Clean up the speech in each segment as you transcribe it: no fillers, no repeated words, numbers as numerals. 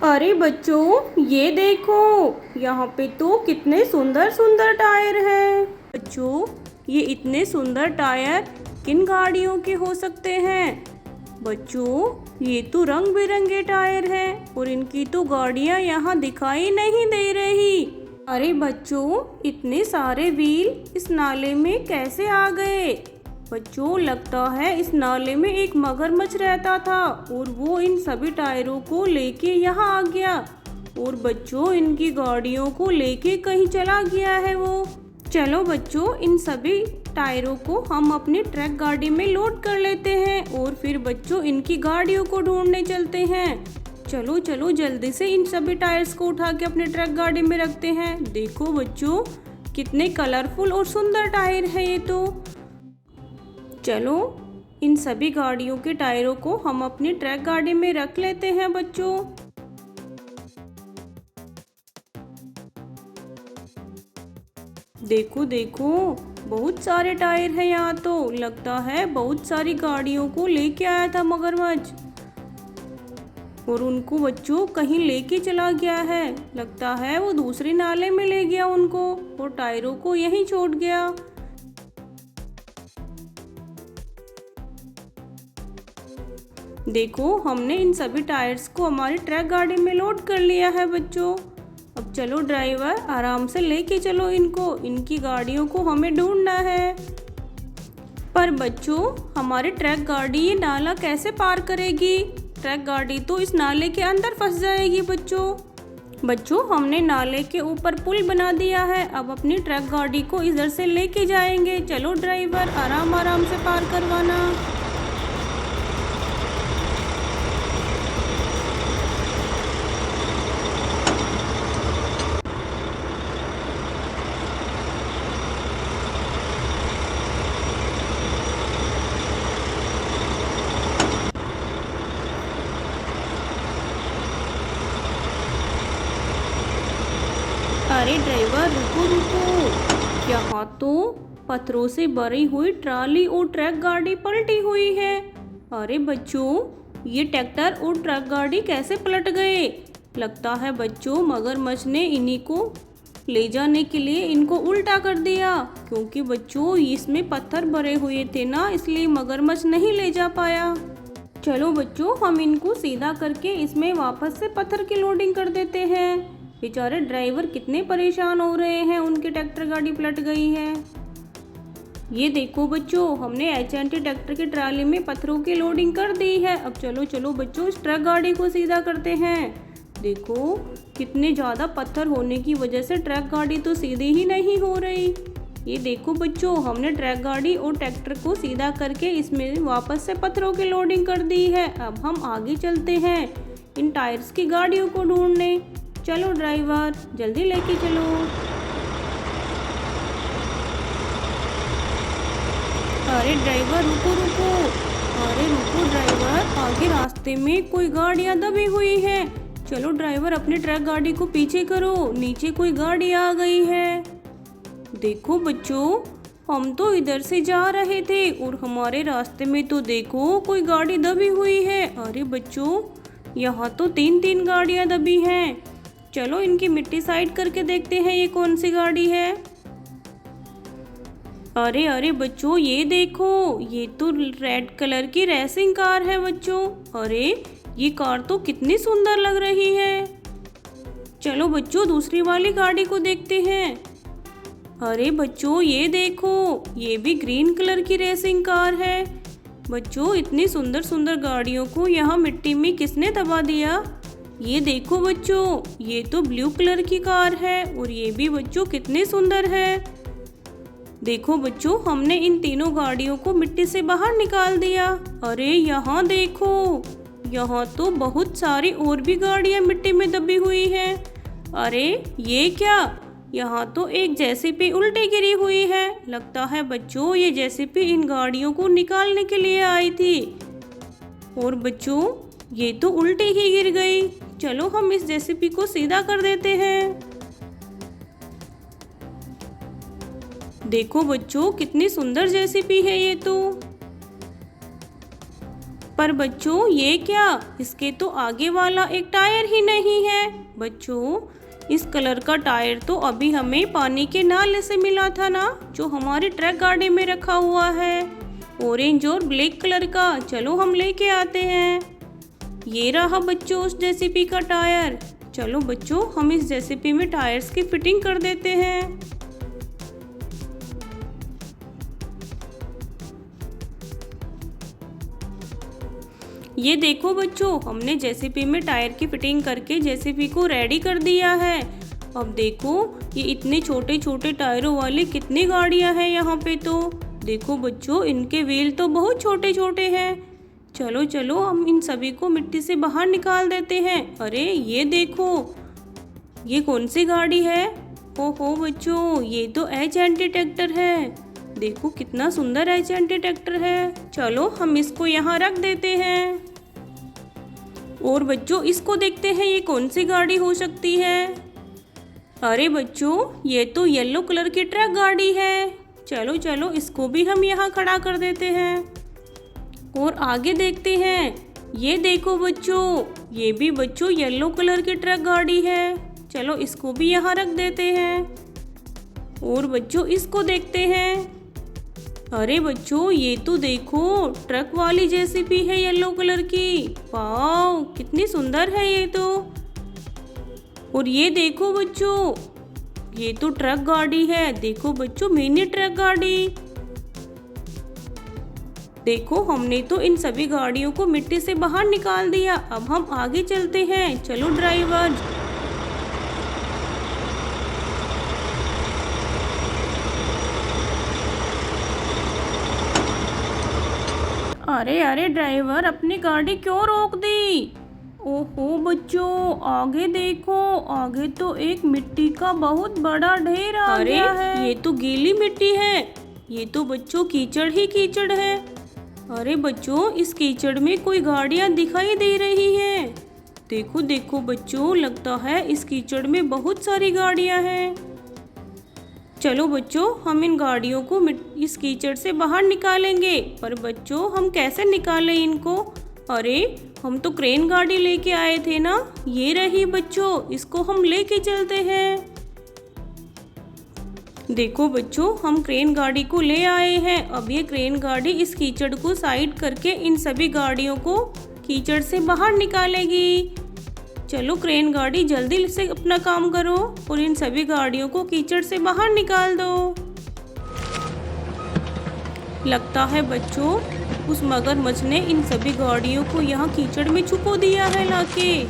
अरे बच्चों ये देखो, यहाँ पे तो कितने सुंदर सुंदर टायर हैं। बच्चों ये इतने सुंदर टायर किन गाड़ियों के हो सकते हैं? बच्चों ये तो रंग बिरंगे टायर हैं और इनकी तो गाड़ियाँ यहाँ दिखाई नहीं दे रही। अरे बच्चों इतने सारे व्हील इस नाले में कैसे आ गए? बच्चों लगता है इस नाले में एक मगरमच्छ रहता था और वो इन सभी टायरों को लेके यहाँ आ गया और बच्चों इनकी गाड़ियों को लेके कहीं चला गया है वो। चलो बच्चों इन सभी टायरों को हम अपनी ट्रक गाड़ी में लोड कर लेते हैं और फिर बच्चों इनकी गाड़ियों को ढूंढने चलते हैं। चलो चलो जल्दी से इन सभी टायर्स को उठा के अपने ट्रक गाड़ी में रखते हैं। देखो बच्चों कितने कलरफुल और सुंदर टायर है ये तो। चलो इन सभी गाड़ियों के टायरों को हम अपनी ट्रक गाड़ी में रख लेते हैं बच्चों। देखो देखो बहुत सारे टायर हैं यहाँ तो। लगता है बहुत सारी गाड़ियों को लेके आया था मगरमच्छ और उनको बच्चों कहीं लेके चला गया है। लगता है वो दूसरे नाले में ले गया उनको और टायरों को यहीं छोड़ गया। देखो हमने इन सभी टायर्स को हमारी ट्रक गाड़ी में लोड कर लिया है बच्चों। अब चलो ड्राइवर आराम से लेके चलो इनको, इनकी गाड़ियों को हमें ढूंढना है। पर बच्चों हमारी ट्रक गाड़ी ये नाला कैसे पार करेगी? ट्रक गाड़ी तो इस नाले के अंदर फंस जाएगी बच्चों हमने नाले के ऊपर पुल बना दिया है। अब अपनी ट्रक गाड़ी को इधर से लेके जाएंगे। चलो ड्राइवर आराम आराम से पार करवाना। अरे ड्राइवर रुको रुको, यहाँ तो पत्थरों से भरी हुई ट्राली और ट्रक गाड़ी पलटी हुई है। अरे बच्चों ये ट्रैक्टर और ट्रक गाड़ी कैसे पलट गए? लगता है बच्चों मगरमच्छ ने इन्हीं को ले जाने के लिए इनको उल्टा कर दिया, क्योंकि बच्चों इसमें पत्थर भरे हुए थे ना, इसलिए मगरमच्छ नहीं ले जा पाया। चलो बच्चों हम इनको सीधा करके इसमें वापस से पत्थर की लोडिंग कर देते हैं। बेचारे ड्राइवर कितने परेशान हो रहे हैं, उनकी ट्रैक्टर गाड़ी पलट गई है। ये देखो बच्चों हमने एच&टी ट्रैक्टर की ट्राली में पत्थरों की लोडिंग कर दी है। अब चलो चलो बच्चों इस ट्रक गाड़ी को सीधा करते हैं। देखो कितने ज़्यादा पत्थर होने की वजह से ट्रक गाड़ी तो सीधी ही नहीं हो रही। ये देखो बच्चों हमने ट्रक गाड़ी और ट्रैक्टर को सीधा करके इसमें वापस से पत्थरों की लोडिंग कर दी है। अब हम आगे चलते हैं इन टायर्स की गाड़ियों को ढूंढने। चलो ड्राइवर जल्दी लेके चलो। अरे ड्राइवर रुको रुको, अरे रुको ड्राइवर, आगे रास्ते में कोई गाड़ियां दबी हुई हैं। चलो ड्राइवर अपनी ट्रक गाड़ी को पीछे करो, नीचे कोई गाड़ी आ गई है। देखो बच्चों हम तो इधर से जा रहे थे और हमारे रास्ते में तो देखो कोई गाड़ी दबी हुई है। अरे बच्चों यहाँ तो तीन तीन गाड़ियां दबी हैं। चलो इनकी मिट्टी साइड करके देखते हैं ये कौन सी गाड़ी है। अरे अरे बच्चों ये देखो, ये तो रेड कलर की रेसिंग कार है बच्चों। अरे ये कार तो कितनी सुंदर लग रही है। चलो बच्चों दूसरी वाली गाड़ी को देखते हैं। अरे बच्चों ये देखो, ये भी ग्रीन कलर की रेसिंग कार है। बच्चों इतनी सुंदर सुंदर गाड़ियों को यहाँ मिट्टी में किसने दबा दिया? ये देखो बच्चों ये तो ब्लू कलर की कार है और ये भी बच्चों कितनी सुंदर है। देखो बच्चों हमने इन तीनों गाड़ियों को मिट्टी से बाहर निकाल दिया। अरे यहाँ देखो, यहाँ तो बहुत सारी और भी गाड़ियाँ मिट्टी में दबी हुई हैं। अरे ये क्या, यहाँ तो एक जेसीबी उल्टी गिरी हुई है। लगता है बच्चों ये जेसीबी इन गाड़ियों को निकालने के लिए आई थी और बच्चों ये तो उल्टी ही गिर गई। चलो हम इस जेसीबी को सीधा कर देते हैं। देखो बच्चों कितनी सुंदर जेसीबी है ये तो। पर बच्चों ये क्या, इसके तो आगे वाला एक टायर ही नहीं है। बच्चों इस कलर का टायर तो अभी हमें पानी के नाले से मिला था ना, जो हमारी ट्रक गाड़ी में रखा हुआ है, ऑरेंज और ब्लैक कलर का। चलो हम लेके आते हैं। ये रहा बच्चों उस जेसीबी का टायर। चलो बच्चों हम इस जेसीबी में टायर्स की फिटिंग कर देते हैं। ये देखो बच्चों, हमने जेसीबी में टायर की फिटिंग करके जेसीबी को रेडी कर दिया है। अब देखो ये इतने छोटे छोटे टायरों वाली कितनी गाड़ियां हैं यहाँ पे। तो देखो बच्चों इनके व्हील तो बहुत छोटे छोटे हैं। चलो चलो हम इन सभी को मिट्टी से बाहर निकाल देते हैं। अरे ये देखो, ये कौन सी गाड़ी है? ओहो बच्चों, ये तो एच-एंटी ट्रैक्टर है। देखो कितना सुंदर एच-एंटी ट्रैक्टर है। चलो हम इसको यहाँ रख देते हैं। और बच्चों इसको देखते हैं ये कौन सी गाड़ी हो सकती है। अरे बच्चों ये तो येलो कलर की ट्रक गाड़ी है। चलो चलो इसको भी हम यहाँ खड़ा कर देते हैं और आगे देखते हैं। ये देखो बच्चों, ये भी बच्चों येलो कलर की ट्रक गाड़ी है। चलो इसको भी यहाँ रख देते हैं और बच्चों इसको देखते हैं। अरे बच्चों ये तो देखो ट्रक वाली जेसीबी है येलो कलर की। वाव कितनी सुंदर है ये तो। और ये देखो बच्चों, ये तो ट्रक गाड़ी है। देखो बच्चों मिनी ट्रक गाड़ी। देखो हमने तो इन सभी गाड़ियों को मिट्टी से बाहर निकाल दिया। अब हम आगे चलते हैं। चलो ड्राइवर। अरे अरे ड्राइवर, अपनी गाड़ी क्यों रोक दी? ओहो बच्चों आगे देखो, आगे तो एक मिट्टी का बहुत बड़ा ढेर आ गया है। ये तो गीली मिट्टी है। ये तो बच्चों कीचड़ ही कीचड़ है। अरे बच्चों इस कीचड़ में कोई गाड़ियां दिखाई दे रही हैं। देखो देखो बच्चों, लगता है इस कीचड़ में बहुत सारी गाड़ियां हैं। चलो बच्चों हम इन गाड़ियों को इस कीचड़ से बाहर निकालेंगे। पर बच्चों हम कैसे निकालें इनको? अरे हम तो क्रेन गाड़ी लेके आए थे ना, ये रही बच्चों, इसको हम लेके चलते हैं। देखो बच्चों हम क्रेन गाड़ी को ले आए हैं। अब ये क्रेन गाड़ी इस कीचड़ को साइड करके इन सभी गाड़ियों को कीचड़ से बाहर निकालेगी। चलो क्रेन गाड़ी जल्दी से अपना काम करो और इन सभी गाड़ियों को कीचड़ से बाहर निकाल दो। लगता है बच्चों उस मगरमच्छ ने इन सभी गाड़ियों को यहाँ कीचड़ में छुपो दिया है लाके,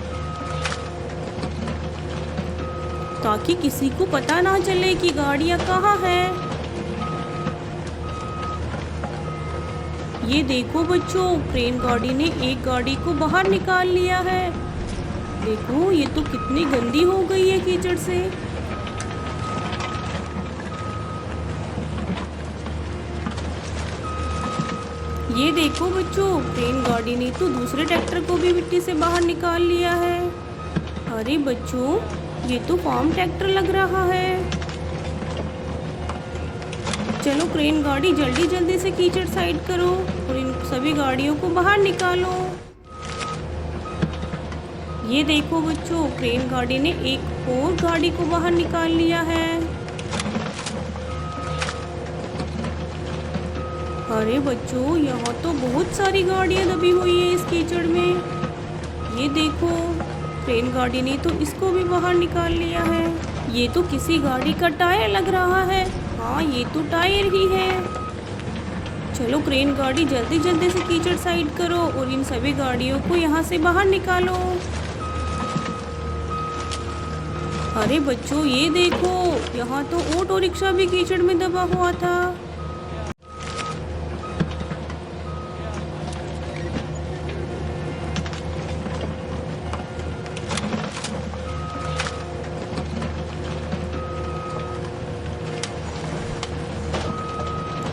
ताकि किसी को पता ना चले कि गाड़ियाँ कहाँ हैं। ये देखो बच्चों, क्रेन गाड़ी ने एक गाड़ी को बाहर निकाल लिया है। देखो ये तो कितनी गंदी हो गई है कीचड़ से। ये देखो बच्चों, क्रेन गाड़ी ने तो दूसरे ट्रैक्टर को भी मिट्टी से बाहर निकाल लिया है। अरे बच्चों ये तो फार्म ट्रैक्टर लग रहा है। चलो क्रेन गाड़ी जल्दी जल्दी से कीचड़ साइड करो और इन सभी गाड़ियों को बाहर निकालो। ये देखो बच्चों, क्रेन गाड़ी ने एक और गाड़ी को बाहर निकाल लिया है। अरे बच्चों यहाँ तो बहुत सारी गाड़ियाँ दबी हुई है इस कीचड़ में। ये देखो क्रेन गाड़ी ने तो इसको भी बाहर निकाल लिया है। ये तो किसी गाड़ी का टायर लग रहा है। हाँ ये तो टायर ही है। चलो क्रेन गाड़ी जल्दी जल्दी से कीचड़ साइड करो और इन सभी गाड़ियों को यहाँ से बाहर निकालो। अरे बच्चों ये देखो, यहाँ तो ऑटो रिक्शा भी कीचड़ में दबा हुआ था।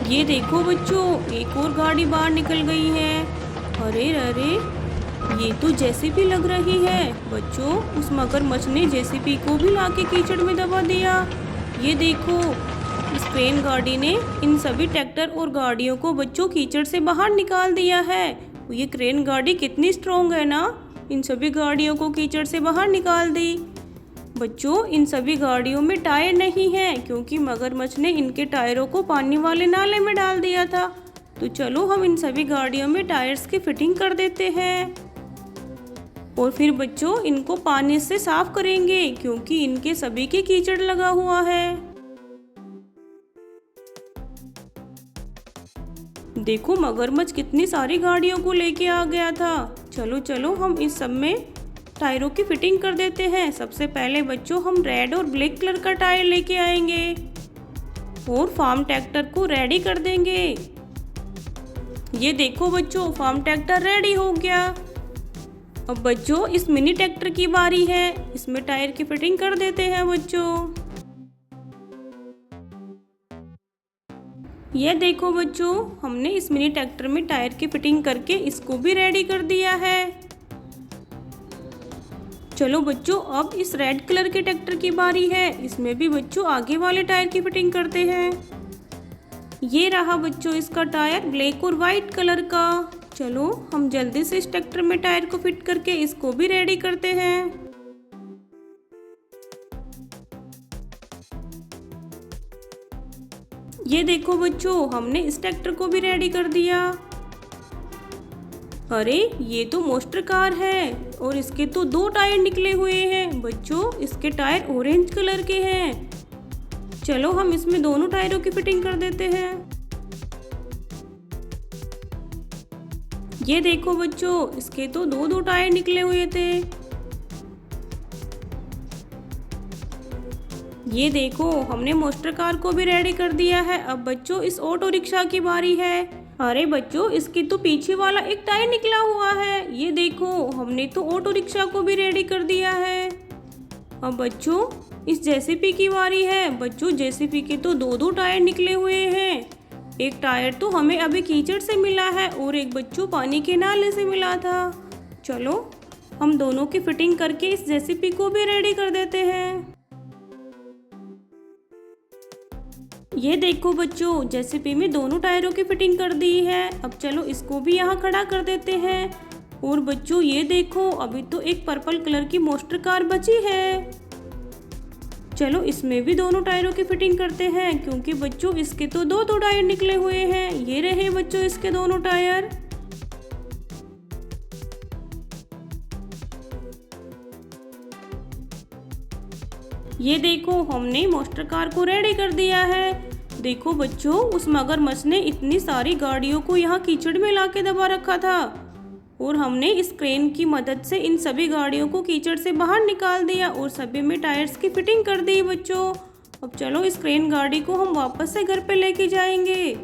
ये देखो बच्चों, एक और गाड़ी बाहर निकल गई है। अरे अरे ये तो जेसीबी लग रही है। बच्चों उस मगरमच्छ ने जेसीबी को भी लाके कीचड़ में दबा दिया। ये देखो इस क्रेन गाड़ी ने इन सभी ट्रैक्टर और गाड़ियों को बच्चों कीचड़ से बाहर निकाल दिया है। ये क्रेन गाड़ी कितनी स्ट्रॉन्ग है ना, इन सभी गाड़ियों को कीचड़ से बाहर निकाल दी। बच्चों, इन सभी गाड़ियों में टायर नहीं है क्योंकि मगरमच्छ ने इनके टायरों को पानी वाले नाले में डाल दिया था। तो चलो हम इन सभी गाड़ियों में टायर्स की फिटिंग कर देते हैं और फिर बच्चों इनको पानी से साफ करेंगे क्योंकि इनके सभी के कीचड़ लगा हुआ है। देखो मगरमच्छ कितनी सारी गाड़ियों को लेके आ गया था। चलो चलो हम इस सब में टायरों की फिटिंग कर देते हैं। सबसे पहले बच्चों हम रेड और ब्लैक कलर का टायर लेके आएंगे और फार्म ट्रैक्टर को रेडी कर देंगे। ये देखो बच्चों, फार्म ट्रैक्टर रेडी हो गया। अब बच्चों इस मिनी ट्रैक्टर की बारी है, इसमें टायर की फिटिंग कर देते हैं बच्चों। ये देखो बच्चों, हमने इस मिनी ट्रैक्टर में टायर की फिटिंग करके इसको भी रेडी कर दिया है। चलो बच्चों अब इस रेड कलर के ट्रैक्टर की बारी है, इसमें भी बच्चों आगे वाले टायर की फिटिंग करते हैं। ये रहा बच्चों इसका टायर ब्लैक और वाइट कलर का। चलो हम जल्दी से इस ट्रैक्टर में टायर को फिट करके इसको भी रेडी करते हैं। ये देखो बच्चों, हमने इस ट्रैक्टर को भी रेडी कर दिया। अरे ये तो मोस्टर कार है और इसके तो 2 टायर निकले हुए हैं। बच्चों इसके टायर ऑरेंज कलर के हैं। चलो हम इसमें दोनों टायरों की फिटिंग कर देते हैं। ये देखो बच्चों, इसके तो 2 टायर निकले हुए थे। ये देखो हमने मोस्टर कार को भी रेडी कर दिया है। अब बच्चों इस ऑटो रिक्शा की बारी है। अरे बच्चों इसके तो पीछे वाला एक टायर निकला हुआ है। ये देखो हमने तो ऑटो रिक्शा को भी रेडी कर दिया है। अब बच्चों इस जेसीबी की बारी है। बच्चों जेसीबी के तो 2 टायर निकले हुए हैं। एक टायर तो हमें अभी कीचड़ से मिला है और एक बच्चों पानी के नाले से मिला था। चलो हम दोनों की फिटिंग करके इस जेसीबी को भी रेडी कर देते हैं। ये देखो बच्चों, जेसीबी में दोनों टायरों की फिटिंग कर दी है। अब चलो इसको भी यहाँ खड़ा कर देते हैं। और बच्चों ये देखो, अभी तो एक पर्पल कलर की मोस्टर कार बची है। चलो इसमें भी दोनों टायरों की फिटिंग करते हैं क्योंकि बच्चों इसके तो 2 टायर निकले हुए हैं। ये रहे बच्चों इसके दोनों टायर। ये देखो हमने मोस्टर कार को रेडी कर दिया है। देखो बच्चों, उस मगरमच्छ ने इतनी सारी गाड़ियों को यहाँ कीचड़ में लाके दबा रखा था और हमने इस क्रेन की मदद से इन सभी गाड़ियों को कीचड़ से बाहर निकाल दिया और सभी में टायर्स की फिटिंग कर दी बच्चों। अब चलो इस क्रेन गाड़ी को हम वापस से घर पे लेके जाएंगे।